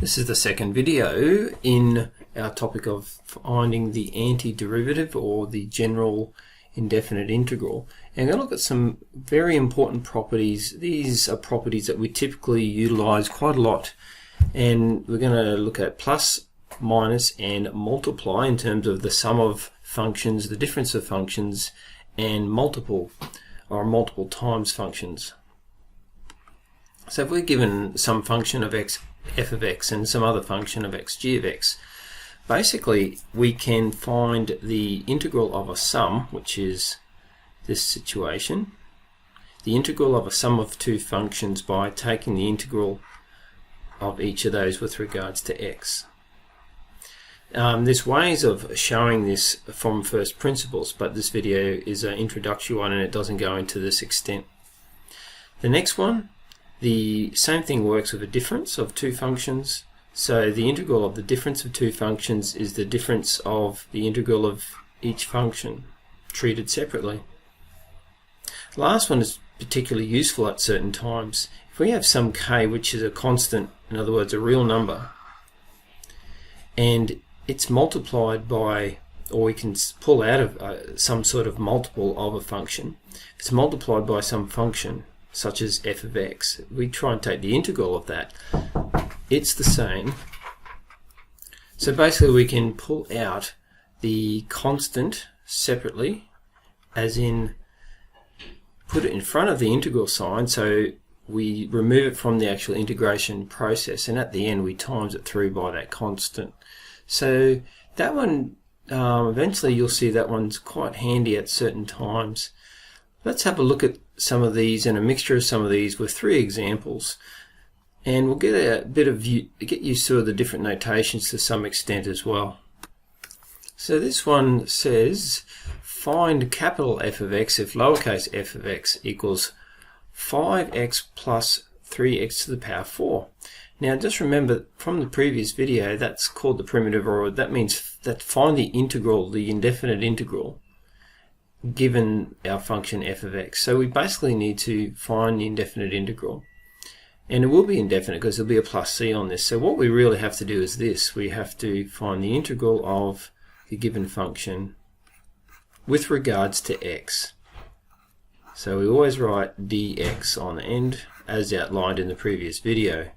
This is the second video in our topic of finding the antiderivative or the general indefinite integral. And I'm going to look at some very important properties. These are properties that we typically utilize quite a lot. And we're going to look at plus, minus, and multiply in terms of the sum of functions, the difference of functions, and multiple times functions. So if we're given some function of x, f of x, and some other function of x, g of x, basically we can find the integral of a sum, which is this situation, the integral of a sum of two functions by taking the integral of each of those with regards to x. There's ways of showing this from first principles, but this video is an introductory one and it doesn't go into this extent. The next one, the same thing works with a difference of two functions. So the integral of the difference of two functions is the difference of the integral of each function treated separately. The last one is particularly useful at certain times. If we have some k which is a constant, in other words a real number, and it's multiplied by, or we can pull out of some sort of multiple of a function. It's multiplied by some function such as f of x. We try and take the integral of that. It's the same. So basically we can pull out the constant separately, as in put it in front of the integral sign, so we remove it from the actual integration process, and at the end we times it through by that constant. So that one, eventually you'll see that one's quite handy at certain times. Let's have a look at some of these and a mixture of some of these with three examples, and we'll get a bit of get used to the different notations to some extent as well. So this one says find capital F of x if lowercase f of x equals 5x plus 3x to the power 4. Now just remember from the previous video, that's called the primitive, or that means that find the integral, the indefinite integral, given our function f of x. So we basically need to find the indefinite integral, and it will be indefinite because there'll be a plus c on this. So what we really have to do is this: we have to find the integral of the given function with regards to x. So we always write dx on the end as outlined in the previous video.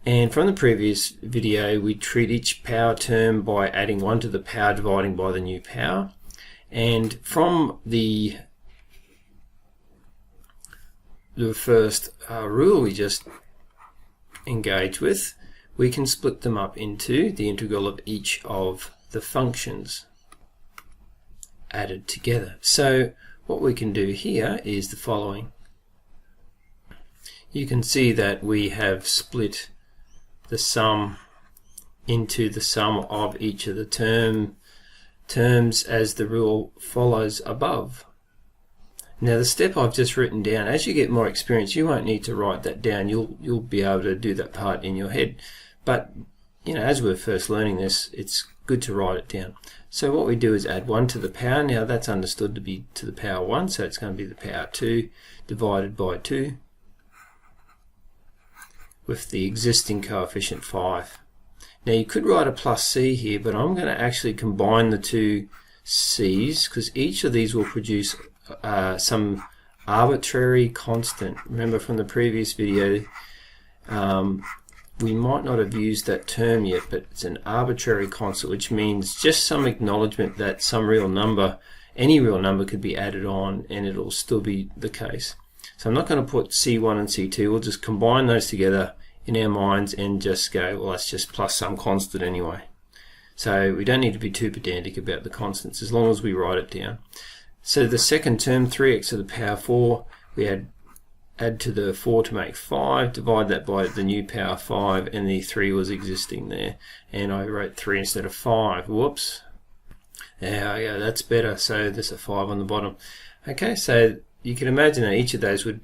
And from the previous video we treat each power term by adding 1 to the power dividing by the new power. And from the first rule we just engaged with, we can split them up into the integral of each of the functions added together. So what we can do here is the following. You can see that we have split the sum into the sum of each of the terms as the rule follows above. Now the step I've just written down, as you get more experience you won't need to write that down, you'll be able to do that part in your head, but you know, as we're first learning this, it's good to write it down. So what we do is add 1 to the power. Now that's understood to be to the power 1, so it's going to be the power 2 divided by 2 with the existing coefficient 5. Now you could write a plus c here, but I'm going to actually combine the two c's because each of these will produce some arbitrary constant. Remember from the previous video, we might not have used that term yet, but it's an arbitrary constant, which means just some acknowledgement that some real number, any real number, could be added on and it'll still be the case. So I'm not going to put c1 and c2, we'll just combine those together in our minds and just go, well, that's just plus some constant anyway. So we don't need to be too pedantic about the constants as long as we write it down. So the second term, 3x to the power 4, we add to the 4 to make 5, divide that by the new power 5, and the 3 was existing there, and I wrote 3 instead of 5. Whoops. There we go, that's better. So there's a 5 on the bottom. Okay, so you can imagine that each of those would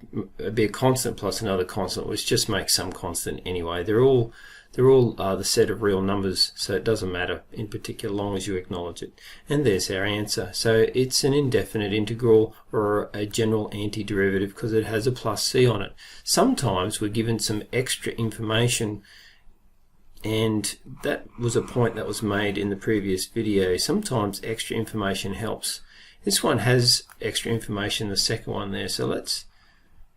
be a constant plus another constant, which just makes some constant anyway. They're all the set of real numbers, so it doesn't matter in particular, long as you acknowledge it. And there's our answer. So it's an indefinite integral or a general antiderivative because it has a plus c on it. Sometimes we're given some extra information And that was a point that was made in the previous video. Sometimes extra information helps. This one has extra information, the second one there, so let's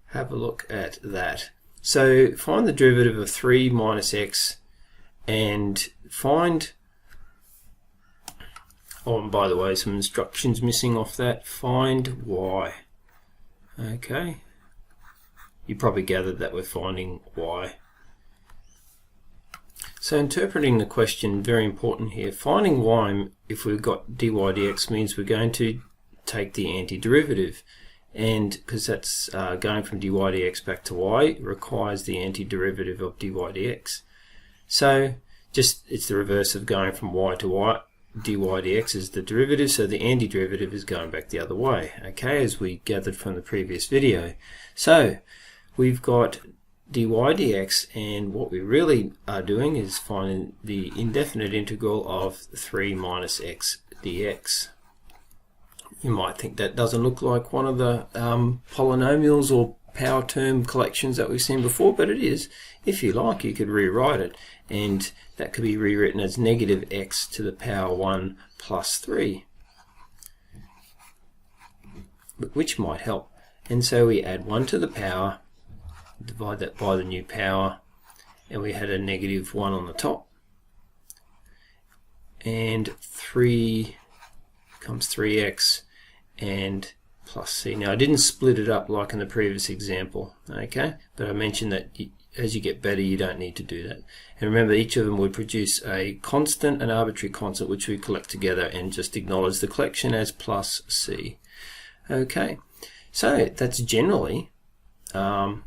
have a look at that. So find the derivative of 3 minus x and find, oh, and by the way, some instructions missing off that, find y. Okay, you probably gathered that we're finding y. So interpreting the question, very important here. Finding y, if we've got dy dx, means we're going to take the antiderivative, and because that's going from dy dx back to y, it requires the antiderivative of dy dx. So just it's the reverse of going from y to y. Dy dx is the derivative, so the antiderivative is going back the other way, okay, as we gathered from the previous video. So we've got dy dx, and what we really are doing is finding the indefinite integral of 3 minus x dx. You might think that doesn't look like one of the polynomials or power term collections that we've seen before, but it is. If you like, you could rewrite it, and that could be rewritten as negative x to the power 1 plus 3, which might help. And so we add 1 to the power, divide that by the new power, and we had a negative 1 on the top, and 3 becomes 3x and plus c. Now I didn't split it up like in the previous example, okay, but I mentioned that as you get better you don't need to do that. And remember, each of them would produce a constant, an arbitrary constant, which we collect together and just acknowledge the collection as plus c. Okay, so that's generally the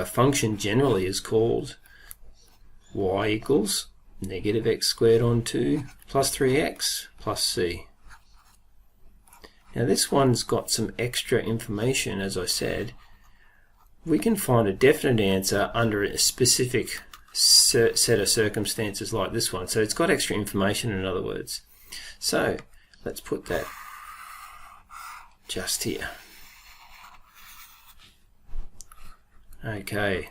function generally is called y equals negative x squared on 2 plus 3x plus c. Now this one's got some extra information. As I said, we can find a definite answer under a specific set of circumstances like this one. So it's got extra information, in other words. So let's put that just here. Okay,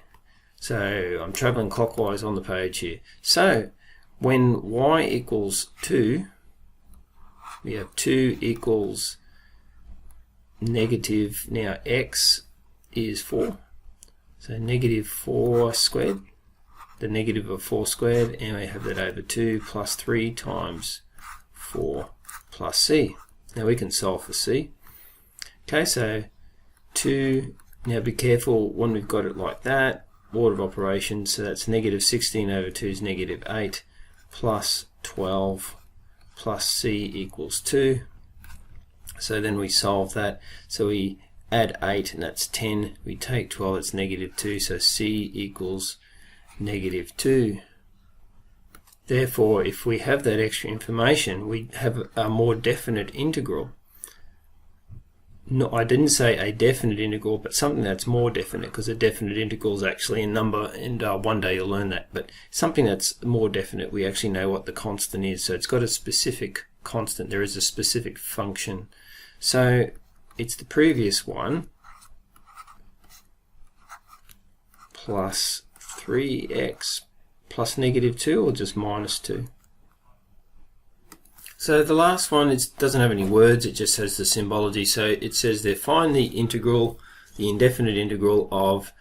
so I'm traveling clockwise on the page here. So when y equals 2, we have 2 equals negative, now x is 4, so negative 4 squared, the negative of 4 squared, and we have that over 2 plus 3 times 4 plus c. Now we can solve for c. Okay, so 2, now be careful when we've got it like that, order of operations, so that's negative 16 over 2 is negative 8 plus 12 plus c equals 2. So then we solve that, so we add 8 and that's 10, we take 12, it's negative 2, so c equals negative 2. Therefore, if we have that extra information, we have a more definite integral. No, I didn't say a definite integral, but something that's more definite, because a definite integral is actually a number, and one day you'll learn that. But something that's more definite, we actually know what the constant is. So it's got a specific constant. There is a specific function. So it's the previous one plus 3x plus negative 2, or just minus 2. So the last one, it doesn't have any words, it just has the symbology. So it says there, find the integral, the indefinite integral of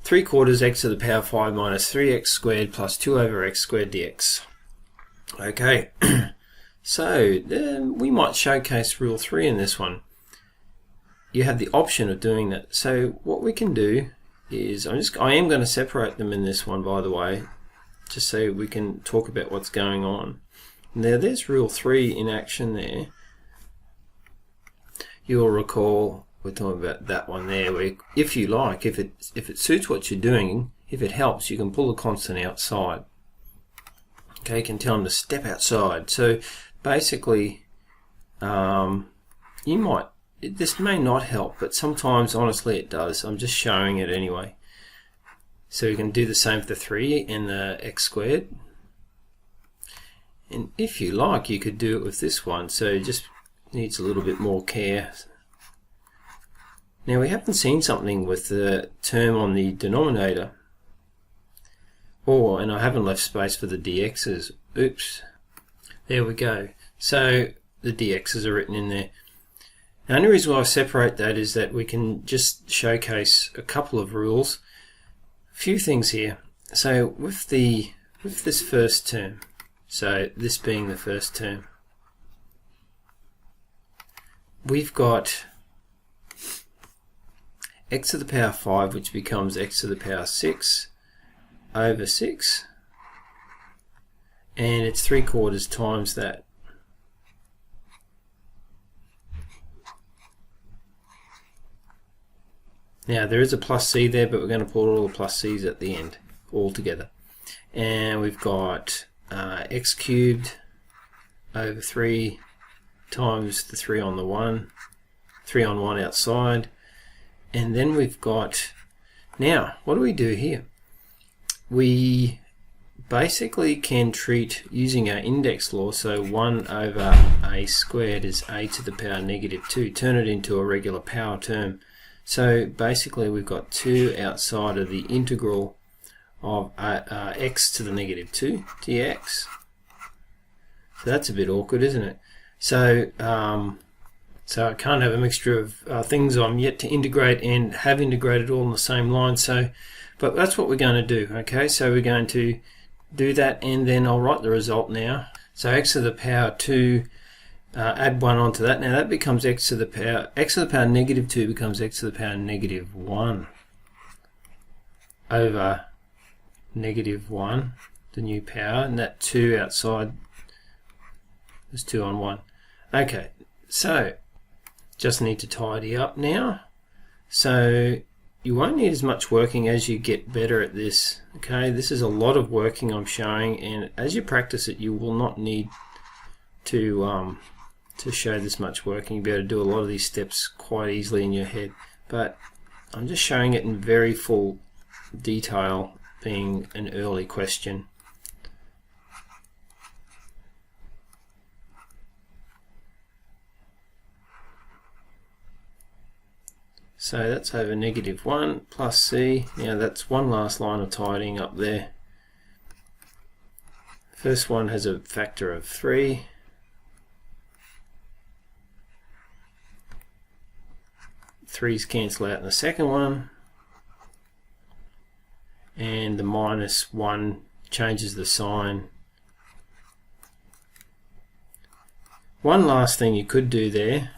3/4 x to the power 5 minus 3x squared plus 2 over x squared dx. Okay, so we might showcase rule 3 in this one. You have the option of doing that. So what we can do is, I am going to separate them in this one, by the way, just so we can talk about what's going on. Now there's rule 3 in action there. You'll recall we're talking about that one there, where if you like, if it suits what you're doing, if it helps, you can pull the constant outside. Okay, you can tell them to step outside. So basically, this may not help, but sometimes honestly it does. I'm just showing it anyway. So you can do the same for the 3 and the x squared. And if you like, you could do it with this one, so it just needs a little bit more care. Now we haven't seen something with the term on the denominator. or, and I haven't left space for the dx's. Oops. There we go. So the dx's are written in there. The only reason why I separate that is that we can just showcase a couple of rules. A few things here. So with this first term, so this being the first term, we've got x to the power 5, which becomes x to the power 6 over 6, and it's 3/4 times that. Now there is a plus c there, but we're going to put all the plus c's at the end all together. And we've got x cubed over 3 times the 3 on the 1, 3 on 1 outside. And then we've got, now what do we do here? We basically can treat, using our index law, so 1 over a squared is a to the power -2, turn it into a regular power term. So basically we've got 2 outside of the integral of x to the -2 dx. So that's a bit awkward, isn't it? So so I can't have a mixture of things I'm yet to integrate and have integrated all on the same line. So, but that's what we're going to do. Okay, so we're going to do that, and then I'll write the result now. So x to the power 2, add 1 onto that. Now that becomes x to the power -2 becomes x to the power -1 over -1, the new power, and that 2 outside is 2 on 1. Okay, so just need to tidy up now. So you won't need as much working as you get better at this. Okay, this is a lot of working I'm showing, and as you practice it, you will not need to show this much working. You'll be able to do a lot of these steps quite easily in your head. But I'm just showing it in very full detail, being an early question. So that's over -1 plus c. Now that's one last line of tidying up there. First one has a factor of 3. Threes cancel out in the second one, and the -1 changes the sign. One last thing you could do there,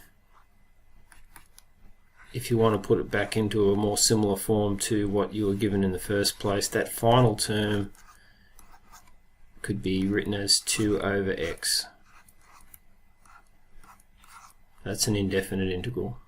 if you want to put it back into a more similar form to what you were given in the first place, that final term could be written as 2 over x. That's an indefinite integral.